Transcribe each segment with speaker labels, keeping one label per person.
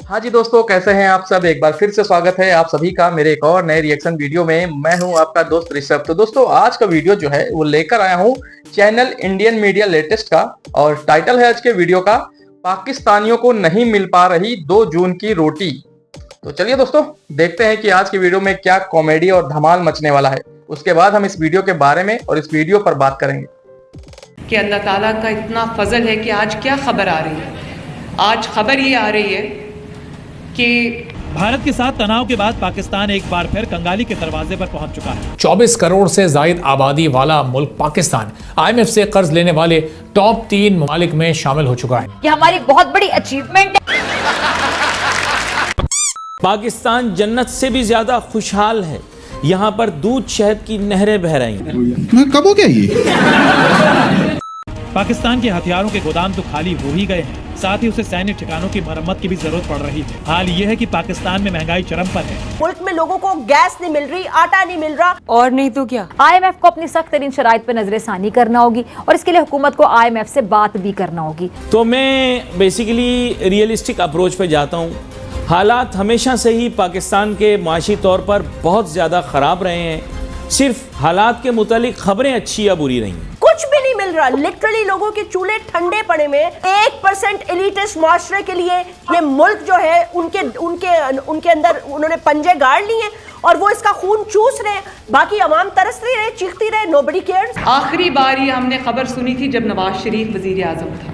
Speaker 1: हाँ जी दोस्तों, कैसे हैं आप सब। एक बार फिर से स्वागत है आप सभी का मेरे एक और नए रिएक्शन वीडियो में। मैं हूं आपका दोस्त ऋषभ। तो दोस्तों, आज का वीडियो जो है वो लेकर आया हूं चैनल इंडियन मीडिया लेटेस्ट का, और टाइटल है आज के वीडियो का, पाकिस्तानियों को नहीं मिल पा रही 2 जून की रोटी। तो चलिए दोस्तों, देखते हैं कि आज की वीडियो में क्या कॉमेडी और धमाल मचने वाला है। उसके बाद हम इस वीडियो के बारे में और इस वीडियो पर बात करेंगे
Speaker 2: कि अल्लाह ताला का इतना फजल है कि आज क्या खबर आ रही है। आज खबर ये आ रही है कि
Speaker 3: भारत के साथ तनाव के बाद पाकिस्तान एक बार फिर कंगाली के दरवाजे पर पहुंच चुका है।
Speaker 4: 24 करोड़ से जायद आबादी वाला मुल्क पाकिस्तान IMF से कर्ज लेने वाले टॉप 3 ममालिक में शामिल हो चुका है।
Speaker 5: ये हमारी बहुत बड़ी अचीवमेंट है।
Speaker 6: पाकिस्तान जन्नत से भी ज्यादा खुशहाल है। यहाँ पर दूध शहद की नहरें बह रही हैं।
Speaker 7: कब हो गया ये?
Speaker 3: पाकिस्तान के हथियारों के गोदाम तो खाली हो ही गए हैं, साथ ही उसे सैन्य ठिकानों की मरम्मत की भी जरूरत पड़ रही है। हाल ये है कि पाकिस्तान में महंगाई चरम पर है।
Speaker 8: मुल्क में लोगों को गैस नहीं मिल रही, आटा नहीं मिल रहा,
Speaker 5: और नहीं तो क्या, IMF को अपनी सख्त तरीन शराइत पर नजरसानी करना होगी और इसके लिए हुकूमत को IMF से बात भी करना होगी।
Speaker 6: तो मैं बेसिकली रियलिस्टिक अप्रोच पे जाता हूँ। हालात हमेशा से ही पाकिस्तान के माशी तौर पर बहुत ज़्यादा ख़राब रहे हैं। सिर्फ हालात के मुतालिक खबरें अच्छी या बुरी नहीं।
Speaker 8: कुछ भी नहीं मिल रहा। लिटरली लोगों के चूल्हे ठंडे पड़े में 1% एलिटिस्ट माशरे के लिए ये मुल्क जो है उनके अंदर उन्होंने पंजे गाड़ लिए और वो इसका खून चूस रहे हैं। बाकी अवाम तरसती रहे, चीखती रहे, नोबडी केयर्स।
Speaker 2: आखिरी बार ये हमने खबर सुनी थी जब नवाज शरीफ वजीर आजम था।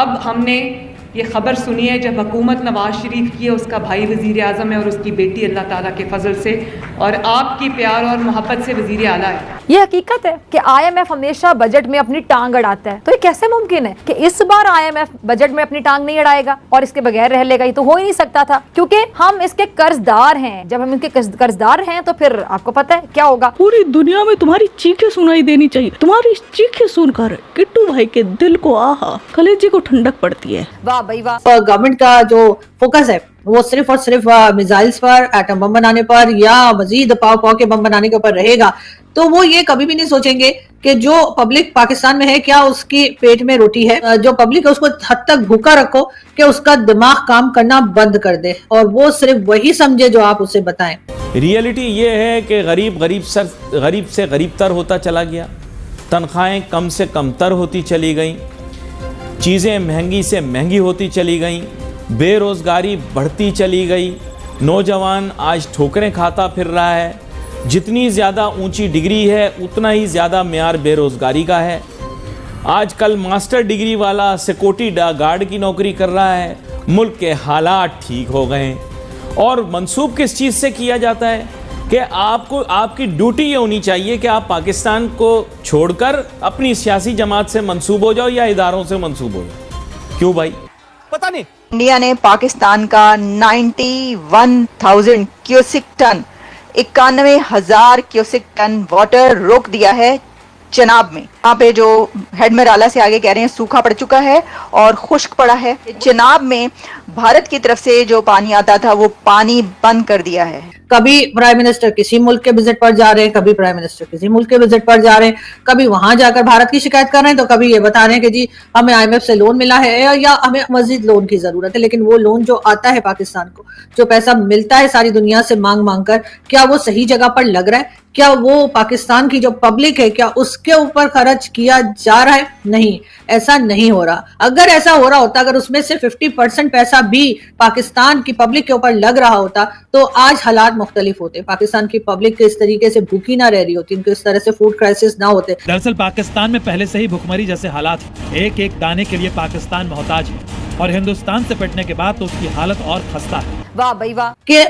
Speaker 2: अब हमने ये खबर सुनी है जब हुकूमत नवाज शरीफ की है, उसका भाई वजीर आजम है और उसकी बेटी अल्लाह ताला के फजल से और आपकी प्यार और मोहब्बत से वजीर आला है।
Speaker 5: ये हकीकत है कि IMF हमेशा बजट में अपनी टांग अड़ाता है। तो ये कैसे मुमकिन है कि इस बार IMF बजट में अपनी टांग नहीं अड़ाएगा और इसके बगैर रह लेगा? ये तो हो ही नहीं सकता था, क्योंकि हम इसके कर्जदार हैं। जब हम इनके कर्जदार हैं तो फिर आपको पता है क्या होगा।
Speaker 9: पूरी दुनिया में तुम्हारी चीखें सुनाई देनी चाहिए। तुम्हारी चीखें सुनकर किट्टू भाई के दिल को आहा कलेजे को ठंडक पड़ती है।
Speaker 5: वाह भाई वाह।
Speaker 10: गवर्नमेंट का जो फोकस है वो सिर्फ और सिर्फ मिसाइल्स पर, एटम बम बनाने पर या मजीद पाव के बम बनाने के ऊपर रहेगा, तो वो ये कभी भी नहीं सोचेंगे कि जो पब्लिक पाकिस्तान में है क्या उसकी पेट में रोटी है। जो पब्लिक है उसको हद तक भूखा रखो कि उसका दिमाग काम करना बंद कर दे और वो सिर्फ वही समझे जो आप उसे बताएं।
Speaker 6: रियलिटी ये है कि गरीब से गरीब तर होता चला गया, तनख्वाहें कम से कम तर होती चली गई, चीज़ें महंगी से महंगी होती चली गई, बेरोज़गारी बढ़ती चली गई, नौजवान आज ठोकरें खाता फिर रहा है। जितनी ज़्यादा ऊंची डिग्री है उतना ही ज़्यादा म्यार बेरोज़गारी का है। आजकल मास्टर डिग्री वाला सिक्योरिटी गार्ड की नौकरी कर रहा है। मुल्क के हालात ठीक हो गए और मंसूब किस चीज़ से किया जाता है कि आपकी ड्यूटी ये होनी चाहिए कि आप पाकिस्तान को छोड़कर अपनी सियासी जमात से मंसूब हो जाओ या इदारों से मंसूब हो जाओ। क्यों भाई? पता नहीं।
Speaker 11: इंडिया ने पाकिस्तान का 91,000 cusec ton 91,000 cusec ton water रोक दिया है चनाब में। यहाँ पे जो हेड मराला से आगे कह रहे हैं सूखा पड़ चुका है और खुश्क पड़ा है। चनाब में भारत की तरफ से जो पानी आता था वो पानी बंद कर दिया है।
Speaker 10: कभी प्राइम मिनिस्टर किसी मुल्क के विजिट पर जा रहे हैं, कभी प्राइम मिनिस्टर किसी मुल्क के विजिट पर जा रहे हैं, कभी वहां जाकर भारत की शिकायत कर रहे हैं, तो कभी ये बता रहे हैं कि जी हमें IMF से लोन मिला है या हमें मजीद लोन की जरूरत है। लेकिन वो लोन जो आता है पाकिस्तान को, जो पैसा मिलता है सारी दुनिया से मांग मांग कर, क्या वो सही जगह पर लग रहा है? क्या वो पाकिस्तान की जो पब्लिक है क्या उसके ऊपर खर्च किया जा रहा है? नहीं, ऐसा नहीं हो रहा। अगर ऐसा हो रहा होता, अगर उसमें से 50% पैसा भी पाकिस्तान की पब्लिक के ऊपर लग रहा होता, तो आज हालात मुख्तलिफ होते। पाकिस्तान की पब्लिक इस तरीके से भूखी ना रह रही होती, इनको इस तरह से फूड क्राइसिस ना होते।
Speaker 3: दरअसल पाकिस्तान में पहले से ही भुखमरी जैसे हालात हैं। एक एक दाने के लिए पाकिस्तान मोहताज है और हिंदुस्तान से पिटने के बाद तो उसकी हालत और खस्ता है।
Speaker 5: वाह भाई वाह।
Speaker 10: कि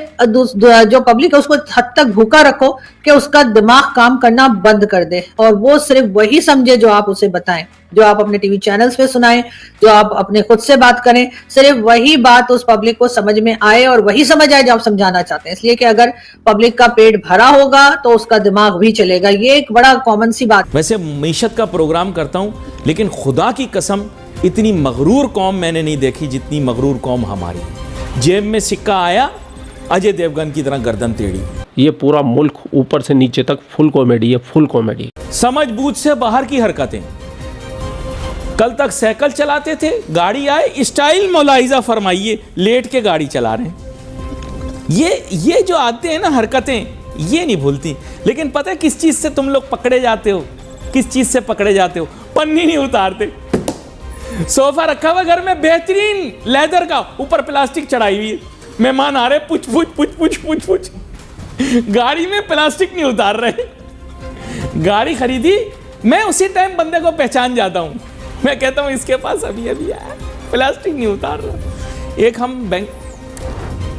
Speaker 10: जो पब्लिक है उसको हद तक भूखा रखो कि उसका दिमाग काम करना बंद कर दे और वो सिर्फ वही समझे जो आप उसे बताएं, जो आप अपने टीवी चैनल्स पे सुनाएं, जो आप अपने खुद से बात करें, सिर्फ वही बात उस पब्लिक को समझ में आए और वही समझ आए जो आप समझाना चाहते हैं। इसलिए कि अगर पब्लिक का पेट भरा होगा तो उसका दिमाग भी चलेगा। ये एक बड़ा कॉमन सी बात।
Speaker 6: वैसे मईशत का प्रोग्राम करता हूँ, लेकिन खुदा की कसम इतनी मगरूर कौम मैंने नहीं देखी जितनी मगरूर कौम हमारी। जेब में सिक्का आया, अजय देवगन की तरह गर्दन टेढ़ी।
Speaker 12: ये पूरा मुल्क ऊपर से नीचे तक फुल कॉमेडी है, फुल कॉमेडी।
Speaker 6: समझ बूझ से बाहर की हरकतें, कल तक साइकिल चलाते थे, गाड़ी आए स्टाइल मुलाहिजा फरमाइए, लेट के गाड़ी चला रहे हैं। ये जो आते हैं ना हरकतें, ये नहीं भूलती। लेकिन पता है किस चीज से तुम लोग पकड़े जाते हो? किस चीज से पकड़े जाते हो? पन्नी नहीं उतारते। सोफा रखा हुआ घर में बेहतरीन लेदर का, ऊपर प्लास्टिक चढ़ाई हुई है, मेहमान आ रहे पुछ पुछ पुछ पुछ पुछ पुछ, गाड़ी में प्लास्टिक नहीं उतार रहे। गाड़ी खरीदी, मैं उसी टाइम बंदे को पहचान जाता हूं, मैं कहता हूं इसके पास अभी आया, प्लास्टिक नहीं उतार रहा। एक हम बैंक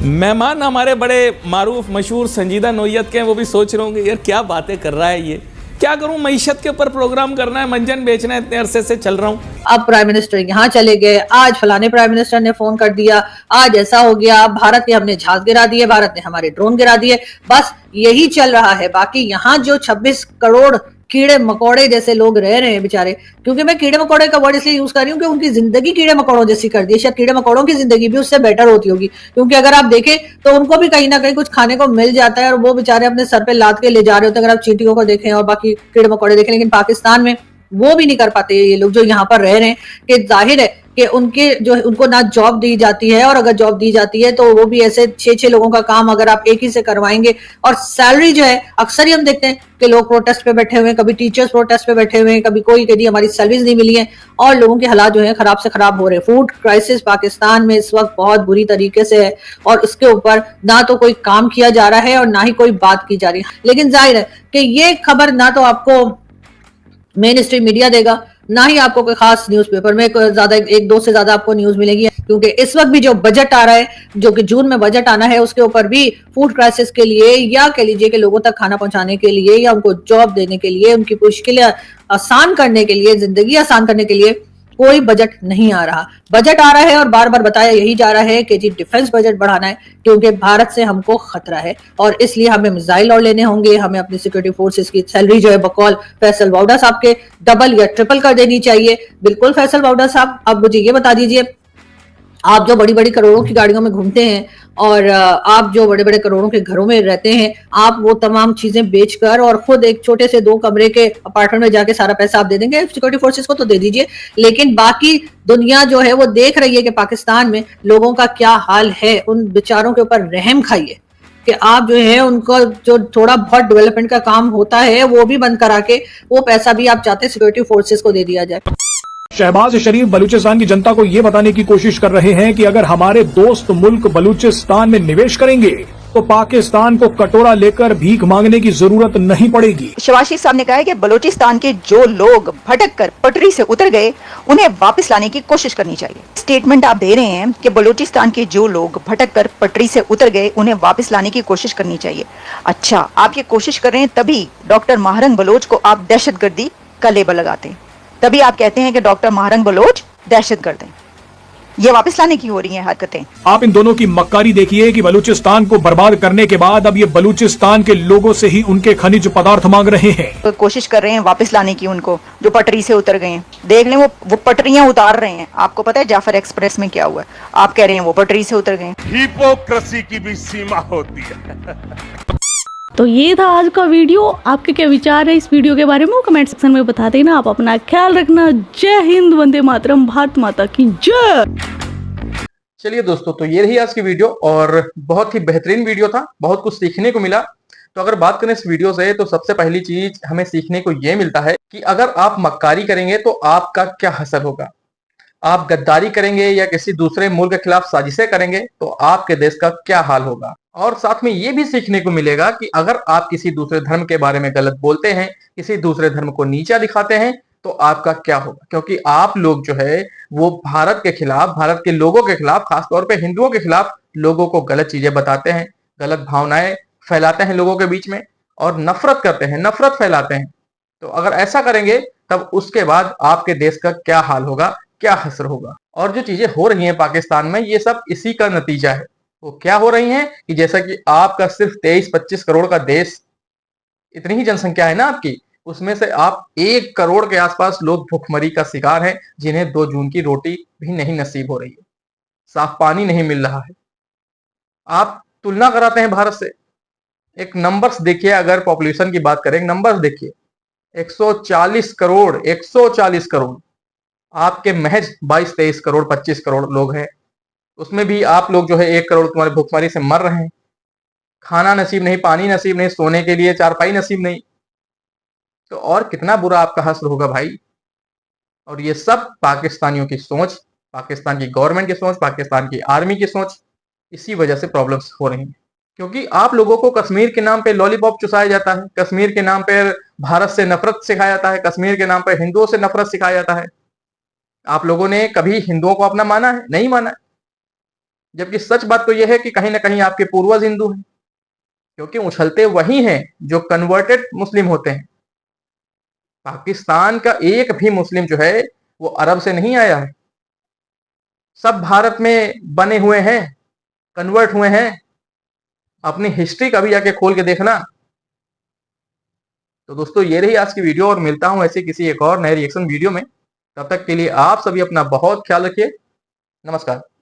Speaker 6: मेहमान हमारे बड़े मारूफ मशहूर संजीदा नोयत के हैं, वो भी सोच रहे होंगे यार क्या बातें कर रहा है ये, क्या करूं, मईशत के ऊपर प्रोग्राम करना है, मंजन बेचना है, इतने अरसे से चल रहा हूं।
Speaker 10: अब प्राइम मिनिस्टर यहाँ चले गए, आज फलाने प्राइम मिनिस्टर ने फोन कर दिया, आज ऐसा हो गया, भारत ने हमने जहाज गिरा दिए, भारत ने हमारे ड्रोन गिरा दिए, बस यही चल रहा है। बाकी यहाँ जो 26 करोड़ कीड़े मकोड़े जैसे लोग रह रहे हैं बेचारे, क्योंकि मैं कीड़े मकोड़े का वर्ड इसलिए यूज कर रही हूँ कि उनकी जिंदगी कीड़े मकोड़ों जैसी कर दी है। शायद कीड़े मकोड़ों की जिंदगी भी उससे बेटर होती होगी, क्योंकि अगर आप देखें तो उनको भी कहीं ना कहीं कुछ खाने को मिल जाता है और वो बेचारे अपने सर पे लाद के ले जा रहे होते हैं। अगर आप चींटियों को देखें और बाकी कीड़े मकोड़े देखें, लेकिन पाकिस्तान में वो भी नहीं कर पाते ये लोग जो यहाँ पर रह रहे हैं। कि जाहिर है कि उनको ना जॉब दी जाती है, और अगर जॉब दी जाती है तो वो भी ऐसे 6-6 लोगों का काम अगर आप एक ही से करवाएंगे, और सैलरी जो है अक्सर ही हम देखते हैं कि लोग प्रोटेस्ट पे बैठे हुए हैं, कभी टीचर्स प्रोटेस्ट पे बैठे हुए हैं, कभी कोई कभी हमारी सैलरीज नहीं मिली है, और लोगों के हालात जो है खराब से खराब हो रहे हैं। फूड क्राइसिस पाकिस्तान में इस वक्त बहुत बुरी तरीके से है, और उसके ऊपर ना तो कोई काम किया जा रहा है और ना ही कोई बात की जा रही है। लेकिन जाहिर है कि ये खबर ना तो आपको मेन स्ट्रीम मीडिया देगा, ना ही आपको कोई खास न्यूज़पेपर में ज्यादा 1-2 से ज्यादा आपको न्यूज मिलेगी, क्योंकि इस वक्त भी जो बजट आ रहा है, जो कि जून में बजट आना है, उसके ऊपर भी फूड क्राइसिस के लिए, या कह लीजिए कि लोगों तक खाना पहुंचाने के लिए, या उनको जॉब देने के लिए, उनकी मुश्किलें आसान करने के लिए, जिंदगी आसान करने के लिए कोई बजट नहीं आ रहा। बजट आ रहा है और बार बार बताया यही जा रहा है कि जी डिफेंस बजट बढ़ाना है, क्योंकि भारत से हमको खतरा है और इसलिए हमें मिसाइल और लेने होंगे, हमें अपनी सिक्योरिटी फोर्सेस की सैलरी जो है बकौल फैसल बाउडा साहब के डबल या ट्रिपल कर देनी चाहिए। बिल्कुल फैसल बाउडा साहब, अब मुझे ये बता दीजिए, आप जो बड़ी बड़ी करोड़ों की गाड़ियों में घूमते हैं और आप जो बड़े बड़े करोड़ों के घरों में रहते हैं, आप वो तमाम चीजें बेचकर और खुद एक छोटे से 2 कमरे के अपार्टमेंट में जाके सारा पैसा आप दे देंगे सिक्योरिटी फोर्सेस को, तो दे दीजिए, लेकिन बाकी दुनिया जो है वो देख रही है कि पाकिस्तान में लोगों का क्या हाल है। उन बेचारों के ऊपर रहम खाइए कि आप जो है उनको जो थोड़ा बहुत डेवलपमेंट का काम होता है वो भी बंद करा के वो पैसा भी आप चाहते सिक्योरिटी फोर्सेस को दे दिया जाए।
Speaker 13: शहबाज शरीफ बलूचिस्तान की जनता को ये बताने की कोशिश कर रहे हैं कि अगर हमारे दोस्त मुल्क बलूचिस्तान में निवेश करेंगे तो पाकिस्तान को कटोरा लेकर भीख मांगने की जरूरत नहीं पड़ेगी।
Speaker 11: शहबाज शरीफ साहब ने कहा है कि बलूचिस्तान के जो लोग भटक कर पटरी से उतर गए उन्हें वापस लाने की कोशिश करनी चाहिए। स्टेटमेंट आप दे रहे हैं कि बलूचिस्तान के जो लोग भटक कर पटरी से उतर गए उन्हें वापस लाने की कोशिश करनी चाहिए। अच्छा, आप ये कोशिश कर रहे हैं, तभी डॉक्टर महारंग बलोच को आप दहशतगर्दी का लेबल लगाते हैं, तभी आप कहते हैं कि डॉक्टर महारंग बलोच दहशतगर्द हैं। ये वापस लाने की हो रही हैं हरकतें।
Speaker 13: आप इन दोनों की मक्कारी देखिए कि बलूचिस्तान को बर्बाद करने के बाद अब ये बलूचिस्तान के लोगों से ही उनके खनिज पदार्थ मांग रहे हैं,
Speaker 11: तो कोशिश कर रहे हैं वापस लाने की उनको जो पटरी से उतर गए हैं। देख लें वो पटरियां उतार रहे हैं। आपको पता है जाफर एक्सप्रेस में क्या हुआ है? आप कह रहे हैं वो पटरी से उतर गए।
Speaker 7: हिपोक्रेसी की भी सीमा होती है।
Speaker 9: तो ये था आज का वीडियो। आपके क्या विचार है इस वीडियो के बारे में, वो कमेंट सेक्शन में बता देना। आप अपना ख्याल रखना। जय हिंद, वंदे मातरम, भारत माता की जय।
Speaker 1: चलिए दोस्तों, तो ये रही आज की वीडियो और बहुत ही बेहतरीन वीडियो था, बहुत कुछ सीखने को मिला। तो अगर बात करें इस वीडियो से, तो सबसे पहली चीज हमें सीखने को ये मिलता है कि अगर आप मक्कारी करेंगे तो आपका क्या हसर होगा। आप गद्दारी करेंगे या किसी दूसरे मुल्क के खिलाफ साजिशें करेंगे तो आपके देश का क्या हाल होगा। और साथ में ये भी सीखने को मिलेगा कि अगर आप किसी दूसरे धर्म के बारे में गलत बोलते हैं, किसी दूसरे धर्म को नीचा दिखाते हैं, तो आपका क्या होगा। क्योंकि आप लोग जो है वो भारत के खिलाफ, भारत के लोगों के खिलाफ, खासतौर पे हिंदुओं के खिलाफ लोगों को गलत चीजें बताते हैं, गलत भावनाएं फैलाते हैं लोगों के बीच में और नफरत करते हैं, नफरत फैलाते हैं। तो अगर ऐसा करेंगे तब उसके बाद आपके देश का क्या हाल होगा, क्या हसर होगा। और जो चीजें हो रही हैं पाकिस्तान में, ये सब इसी का नतीजा है। वो क्या हो रही हैं कि जैसा कि आपका सिर्फ 23-25 करोड़ का देश, इतनी ही जनसंख्या है ना आपकी, उसमें से आप 1 करोड़ के आसपास लोग भुखमरी का शिकार हैं, जिन्हें 2 जून की रोटी भी नहीं नसीब हो रही है, साफ पानी नहीं मिल रहा है। आप तुलना कराते हैं भारत से। एक नंबर्स देखिए, अगर पॉपुलेशन की बात करें, नंबर्स देखिए, 140 करोड़ आपके महज 22-23 करोड़ 25 करोड़ लोग हैं, उसमें भी आप लोग जो है 1 करोड़ तुम्हारे भूखमरी से मर रहे हैं। खाना नसीब नहीं, पानी नसीब नहीं, सोने के लिए चारपाई नसीब नहीं, तो और कितना बुरा आपका हश्र होगा भाई। और ये सब पाकिस्तानियों की सोच, पाकिस्तान की गवर्नमेंट की सोच, पाकिस्तान की आर्मी की सोच, इसी वजह से प्रॉब्लम्स हो रही हैं। क्योंकि आप लोगों को कश्मीर के नाम पे लॉलीपॉप चुसाया जाता है, कश्मीर के नाम पे भारत से नफरत सिखाया जाता है, कश्मीर के नाम पे हिंदुओं से नफरत सिखाया जाता है। आप लोगों ने कभी हिंदुओं को अपना माना है? नहीं माना है। जबकि सच बात तो यह है कि कहीं ना कहीं आपके पूर्वज हिंदू हैं, क्योंकि उछलते वही हैं जो कन्वर्टेड मुस्लिम होते हैं। पाकिस्तान का एक भी मुस्लिम जो है वो अरब से नहीं आया है, सब भारत में बने हुए हैं, कन्वर्ट हुए हैं। अपनी हिस्ट्री कभी आके खोल के देखना। तो दोस्तों ये रही आज की वीडियो, और मिलता हूं ऐसे किसी एक और नए रिएक्शन वीडियो में। तब तक के लिए आप सभी अपना बहुत ख्याल रखिए। नमस्कार।